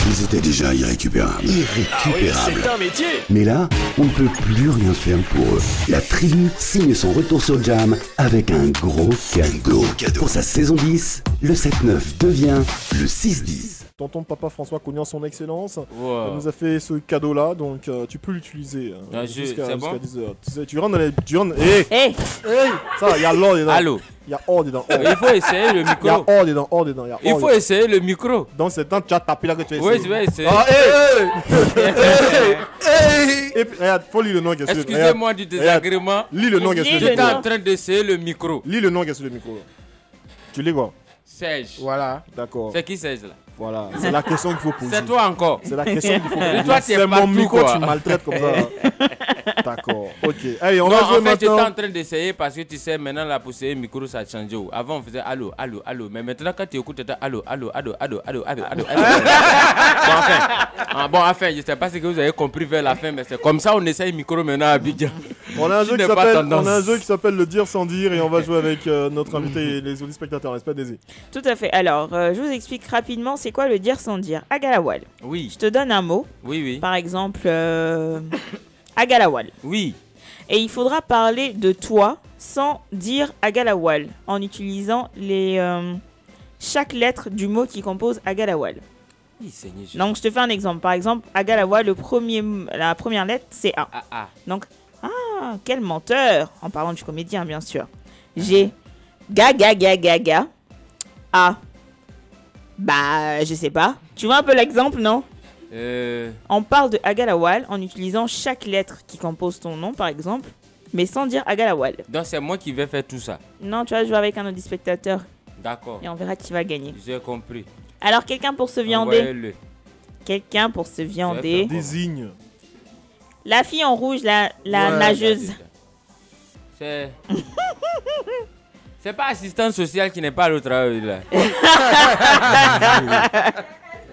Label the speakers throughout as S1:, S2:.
S1: Ils étaient déjà irrécupérables. Irrécupérables.
S2: C'est un métier.
S1: Mais là, on ne peut plus rien faire pour eux. La tribu signe son retour sur Jam avec un gros cadeau. Pour sa saison 10, le 7-9 devient le 6-10.
S3: Tonton papa François Cognan, son excellence,
S4: Wow.
S3: nous a fait ce cadeau-là, donc tu peux l'utiliser
S4: c'est bon
S3: 10 heures. Tu rentres dans les... Hey,
S5: Hey,
S3: ça, il y a l'or dedans.
S4: Allô.
S3: Il y a or dedans.
S4: Il faut essayer le
S3: Il y a
S4: micro.
S3: or dedans, or dedans.
S4: Il faut essayer le micro.
S3: Donc c'est temps que tu as tapé là que tu as
S4: Oui,
S3: essayé.
S4: je vais essayer.
S3: Ah, hey. Et puis, regarde, faut lire le nom qui est sur le micro.
S4: Excusez-moi du désagrément.
S3: Lis le nom qui est sur le
S5: Lis le
S4: J'étais
S3: micro.
S4: en train d'essayer le micro.
S3: Lis le nom qui est sur le micro. Tu lis quoi?
S4: Serge.
S3: Voilà. D'accord.
S4: C'est qui Serge là?
S3: Voilà. C'est la question qu'il faut poser.
S4: C'est toi encore.
S3: C'est la question qu'il faut poser.
S4: Et toi, tu es
S3: C'est mon
S4: partout,
S3: micro,
S4: quoi.
S3: tu maltraites comme ça. D'accord. Ok. Allez, on
S4: Non,
S3: va jouer
S4: en fait, j'étais
S3: maintenant.
S4: en train d'essayer parce que tu sais, maintenant, là, pour essayer le micro, ça a changé. Avant, on faisait allô, allô, allô. Mais maintenant, quand tu écoutes, tu allô, allô, allô, allô, allô, allô, allô, allô. Bon, enfin, je sais pas ce que vous avez compris vers la fin, mais c'est comme ça, on essaye le micro maintenant à Abidjan.
S3: On a un
S4: Tu
S3: jeu qui
S4: n'es pas
S3: s'appelle
S4: tendance.
S3: on a un jeu qui s'appelle le dire sans dire et on va jouer avec notre invité et les autres spectateurs, n'est-ce pas Daisy?
S5: tout à fait. Alors, je vous explique rapidement c'est quoi le dire sans dire. Agalawal.
S4: Oui,
S5: Je te donne un mot,
S4: oui, oui.
S5: par exemple, Agalawal.
S4: Oui.
S5: Et il faudra parler de toi sans dire Agalawal, en utilisant chaque lettre du mot qui compose Agalawal.
S4: Oui, Seigneur Jésus.
S5: Donc, je te fais un exemple. Par exemple, Agalawal, la première lettre, c'est A.
S4: Ah, ah.
S5: Donc, quel menteur, en parlant du comédien, bien sûr. J'ai ga, ga, ga, ga, ga. A. Bah, je sais pas. Tu vois un peu l'exemple, non? On parle de Agalawal en utilisant chaque lettre qui compose ton nom, par exemple, mais sans dire Agalawal.
S4: Donc, c'est moi qui vais faire tout ça.
S5: Non, tu vas jouer avec un autre spectateur
S4: D'accord.
S5: et on verra qui va gagner.
S4: J'ai compris.
S5: Alors, quelqu'un pour se viander.
S4: Envoyez-le.
S5: Quelqu'un pour se viander.
S3: Désigne.
S5: La fille en rouge, la nageuse.
S4: C'est. C'est pas assistant social qui n'est pas au travail là.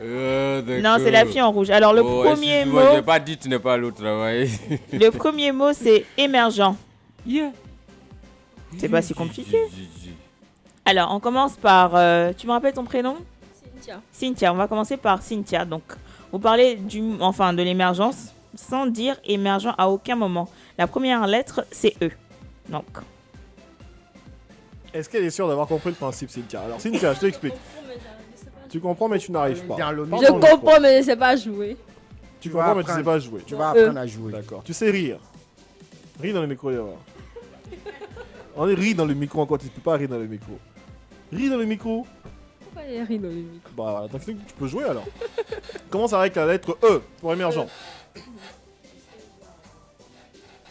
S5: Non, c'est la fille en rouge. Alors, le premier mot,
S4: Je n'ai pas dit que tu n'es pas allé au travail.
S5: le premier mot, c'est émergent.
S4: Yeah.
S5: C'est pas si compliqué. Alors, on commence par. Tu me rappelles ton prénom?
S6: Cynthia.
S5: Cynthia. On va commencer par Cynthia. Donc, vous parlez de l'émergence sans dire émergent à aucun moment. La première lettre, c'est E. Donc,
S3: Est-ce qu'elle est sûre d'avoir compris le principe, Cynthia? Alors, Cynthia, je t'explique. Tu comprends, mais tu n'arrives pas.
S6: Je comprends, mais je ne sais pas jouer.
S3: Tu comprends, mais tu sais pas jouer.
S7: Tu vas apprendre à jouer.
S3: D'accord. Tu sais rire. Ris dans le micro, d'abord. On est rit dans le micro encore, tu ne peux pas rire dans le micro. Ris dans le micro.
S6: Pourquoi il y a rien dans le micro?
S3: Bah voilà, donc tu peux jouer alors. Commence avec la lettre E pour émergent.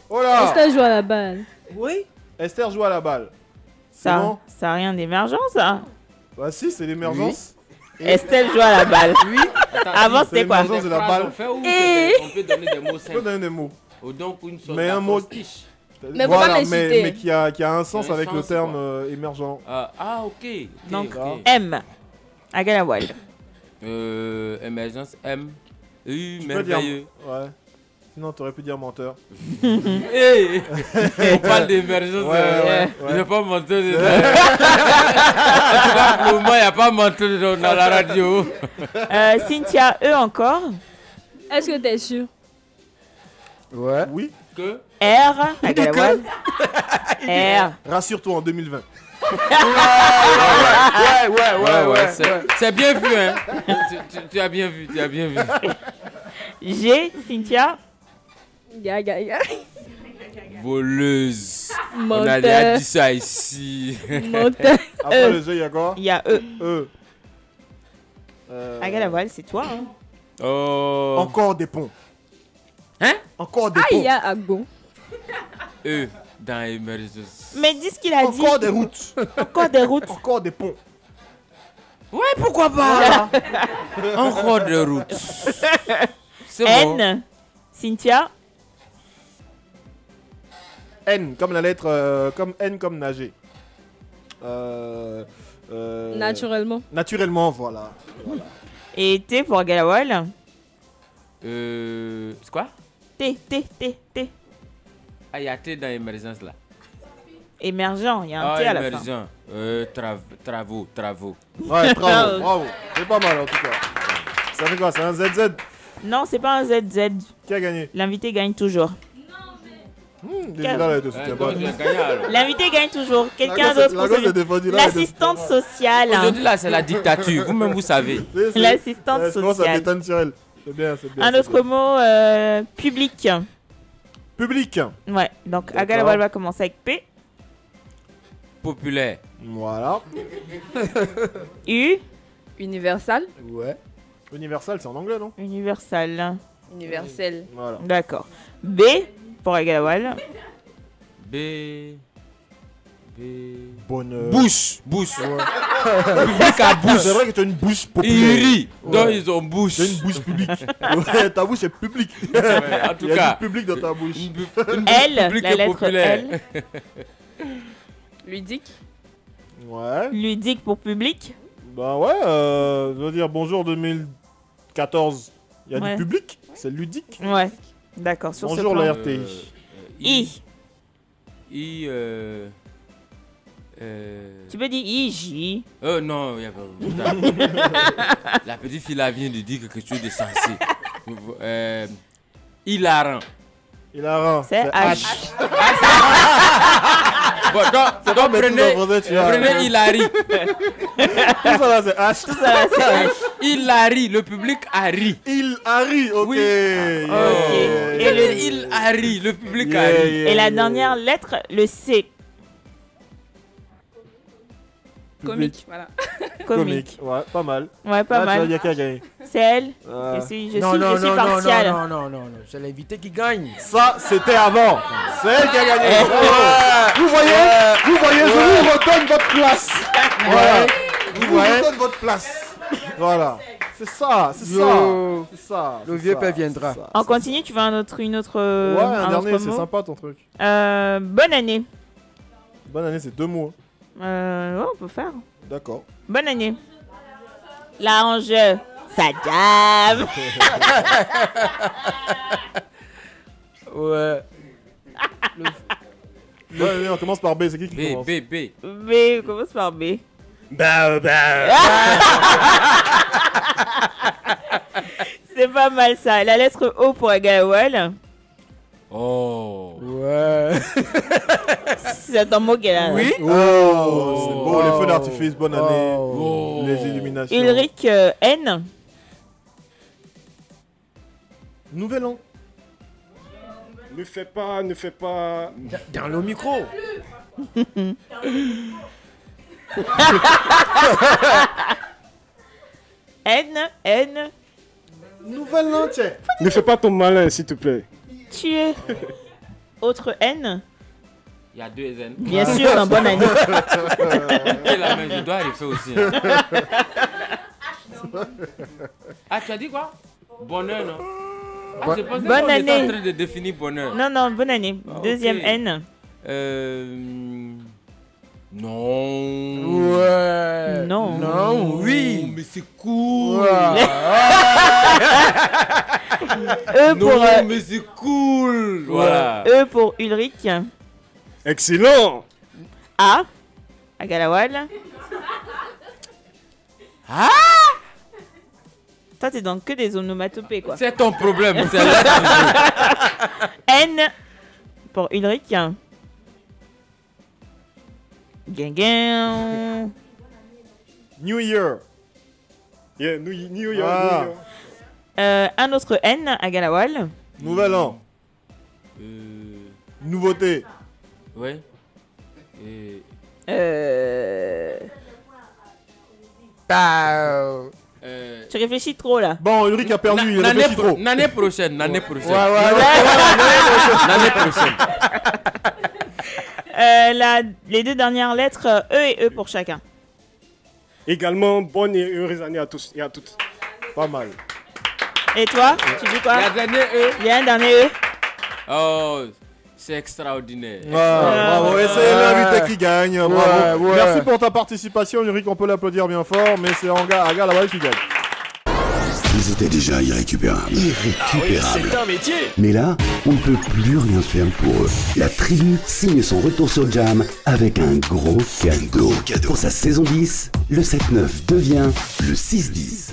S3: Oh là!
S6: Esther joue à la balle.
S7: Oui.
S3: Esther joue à la balle. C'est bon?
S5: ça n'a rien d'émergent, ça.
S3: Bah si, c'est l'émergence.
S5: Estelle joue à la balle. Avant, c'était quoi?
S3: l'émergence de la balle.
S4: On fait où on peut donner des mots
S3: Tu peux
S4: simples.
S3: donner des mots.
S4: Donc une sorte
S3: Mais un mot-
S4: d'acrostiche.
S6: Mais faut pas me citer.
S3: mais qui a un sens
S4: Un
S3: avec le
S4: sens,
S3: terme
S4: quoi.
S3: émergent.
S4: Ok.
S5: Donc,
S4: ok.
S5: M. Agalawal.
S4: Émergence M.
S3: Tu peux dire.
S4: Merveilleux.
S3: Ouais. Sinon, t'aurais pu dire menteur.
S4: Hey, on parle d'émergence.
S3: Ouais.
S4: Il n'y a pas menteur dedans. Pour moi, il n'y a pas menteur dans la radio.
S5: Cynthia, E encore.
S6: Est-ce que tu es sûr?
S7: Ouais.
S3: Oui.
S4: Que
S5: R. Agalawal. R.
S3: Rassure-toi en 2020.
S7: Ouais.
S4: C'est bien vu, hein. Tu as bien vu, tu as bien vu.
S5: G. Cynthia.
S6: Gaga.
S4: Voleuse. On a
S6: Menteur.
S4: déjà dit ça ici.
S6: Menteur.
S3: Après le jeu, il y a quoi?
S5: Il y a E.
S3: E.
S5: Agalawal, c'est toi. Hein.
S4: Oh.
S3: Encore des ponts.
S4: Hein?
S3: Encore des
S6: Ah, il y
S3: ponts.
S6: a Agbo.
S4: Dans émergence.
S5: Mais dis ce qu'il a dit.
S3: Encore des routes.
S5: Encore des routes.
S3: Encore des ponts.
S4: Ouais, pourquoi pas? Encore de route. C'est bon.
S5: N. Cynthia.
S3: N comme la lettre, comme N comme nager.
S6: Naturellement.
S3: Naturellement, voilà.
S5: Et T pour Agalawal.
S4: C'est quoi?
S5: T.
S4: Ah, il y a T dans l'émergence là.
S5: Émergent, il y a un T à la fin.
S4: émergent. Travaux.
S3: Ouais, bravo. C'est pas mal en tout cas. Ça fait quoi? C'est un ZZ?
S5: Non, c'est pas un ZZ.
S3: Qui a gagné?
S5: L'invité gagne toujours.
S3: Déjà là, elle te soutient pas.
S5: L'invité gagne toujours. Quelqu'un
S3: La
S5: d'autre
S3: gosse
S5: pour
S3: est
S5: celui-
S3: défendue, là, elle est
S5: L'assistante sociale.
S4: Aujourd'hui, là, c'est la dictature. Vous-même, vous savez.
S5: L'assistante
S3: Je commence à
S5: sociale.
S3: m'étonner sur elle. C'est bien, c'est bien.
S5: Un
S3: c'est
S5: autre
S3: bien.
S5: mot, public.
S3: Public.
S5: Ouais, donc
S3: D'accord.
S5: Agalawal va commencer avec P.
S4: Populaire.
S3: Voilà.
S5: U.
S6: Universal.
S7: Ouais.
S3: Universal, c'est en anglais, non?
S5: Universal.
S6: Universel.
S3: Voilà.
S5: D'accord. B pour Agalawal.
S4: B.
S3: Bonne.
S4: Bouche. Bouche. Public à bouche.
S3: C'est vrai que tu as une bouche
S4: Ils
S3: populaire.
S4: rient. Donc, ils ont bouche.
S3: Tu as une bouche publique. Ouais, ta bouche est publique.
S4: Ouais, en tout
S3: Il y a
S4: cas.
S3: du public dans ta bouche.
S4: Une
S5: L,
S4: public
S5: la
S4: et
S5: lettre
S4: populaire.
S5: L.
S6: Ludique.
S3: Ouais.
S5: Ludique pour public.
S3: Bah ouais, je veux dire bonjour 2014. Il y a
S5: Ouais.
S3: du public, c'est ludique.
S5: Ouais. D'accord. Sur
S3: Bonjour
S5: ce plan.
S3: la RTI.
S5: I.
S4: I.
S5: Tu peux dire IJ.
S4: Oh non, il y a pas. La petite fille là vient de dire quelque chose de sensé. Hilarant.
S3: Il a un.
S5: C'est H.
S4: Bon, donc
S3: mais tout
S4: prenez,
S3: dans le tu as-
S4: prenez Hilary.
S3: Tout ça là c'est H.
S5: Ça, c'est H.
S4: Hilary, le public a ri.
S3: Il Harry, ok.
S4: Oui.
S3: Yeah.
S5: Ok. Et le-
S4: Il a ri, le public a
S3: Yeah,
S4: ri.
S3: yeah,
S5: Et la
S3: yeah.
S5: dernière lettre, le C.
S6: Comique. Voilà.
S5: Comique.
S3: Ouais, pas mal.
S5: Ouais, pas
S3: Là, tu vois, il y
S5: mal.
S3: a qui a gagné.
S5: C'est elle.
S3: Euh,
S5: Je suis
S7: Non, non, non, non,
S5: partiale.
S7: non, non, non, non. C'est l'invité qui gagne.
S3: Ça, c'était avant. C'est elle qui a gagné. Vous voyez, je vous redonne votre place. Voilà. Je vous redonne votre place. Voilà. C'est ça, c'est ça.
S7: Yo.
S3: C'est ça.
S7: Le
S3: c'est
S7: vieux
S3: ça,
S7: père viendra.
S3: c'est ça.
S5: On continue, tu veux une autre,
S3: Ouais, un
S5: autre
S3: dernier, c'est
S5: mot
S3: sympa ton truc.
S5: Bonne année.
S3: Bonne année, c'est 2 mots.
S5: Ouais, on peut faire.
S3: D'accord.
S5: Bonne année. L'ange, ça jam.
S7: Ouais.
S3: Ouais, on commence par B, c'est qui
S4: B,
S3: commence?
S4: B, B.
S5: B, commence par B. C'est pas mal ça. La lettre O pour Agalawal.
S4: Oh.
S7: Ouais.
S5: C'est un mot qu'elle a.
S7: Oui.
S3: Oh, c'est beau, les feux d'artifice, bonne année.
S7: Oh.
S3: Les illuminations.
S5: Ulrich, N.
S3: Nouvel an.
S2: Ne fais pas.
S7: Dans le micro.
S5: N.
S3: Nouvel an, tiens.
S2: Ne fais pas ton malin, s'il te plaît.
S5: Tu es. Autre N.
S4: Il y a 2 N.
S5: Bien sûr, dans bonne année.
S4: Et la main, je dois refaire aussi. Hein. Ah, tu as dit quoi? Bonheur, non? Ah, je pensais
S5: bonne
S4: qu'on était
S5: année.
S4: en train de définir bonheur.
S5: Non, bonne année.
S4: Ah,
S5: Deuxième
S4: ok.
S5: N.
S4: Non.
S7: Ouais.
S5: Non.
S7: Non, oui.
S4: Mais c'est cool.
S7: Ouais.
S5: E pour,
S4: Non, mais c'est cool. Voilà.
S5: E pour Ulrich.
S2: Excellent.
S5: A. Agalawal.
S4: Ah!
S5: Toi, t'es dans que des onomatopées, quoi.
S4: C'est ton problème. C'est là que
S5: N pour Ulrich. Gang.
S3: New Year.
S2: Yeah, New York.
S3: Ah.
S2: New York.
S5: Un autre N à Galawal.
S3: Nouvel an. Nouveauté.
S4: Ouais. Et...
S5: Tu réfléchis trop là.
S3: Bon, Ulrich a perdu, il réfléchit trop.
S4: L'année prochaine, l'année prochaine.
S7: Ouais.
S4: L'année prochaine.
S5: Les deux dernières lettres, E et E pour chacun.
S2: Également, bonne et heureuse année à tous et à toutes.
S3: Pas mal.
S5: Et toi, tu dis quoi?
S4: La dernière E.
S5: Il y a un dernier E.
S4: Oh, c'est extraordinaire.
S3: Bravo, et c'est l'invité qui gagne. Bravo.
S7: ouais.
S3: Merci pour ta participation, Ulrich. On peut l'applaudir bien fort, mais c'est Aga là-bas qui gagne.
S1: Ils étaient déjà irrécupérables.
S2: C'est un métier.
S1: Mais là, on ne peut plus rien faire pour eux. La tribu signe son retour sur Jam avec un gros cadeau. Pour sa saison 10, le 7-9 devient le 6-10.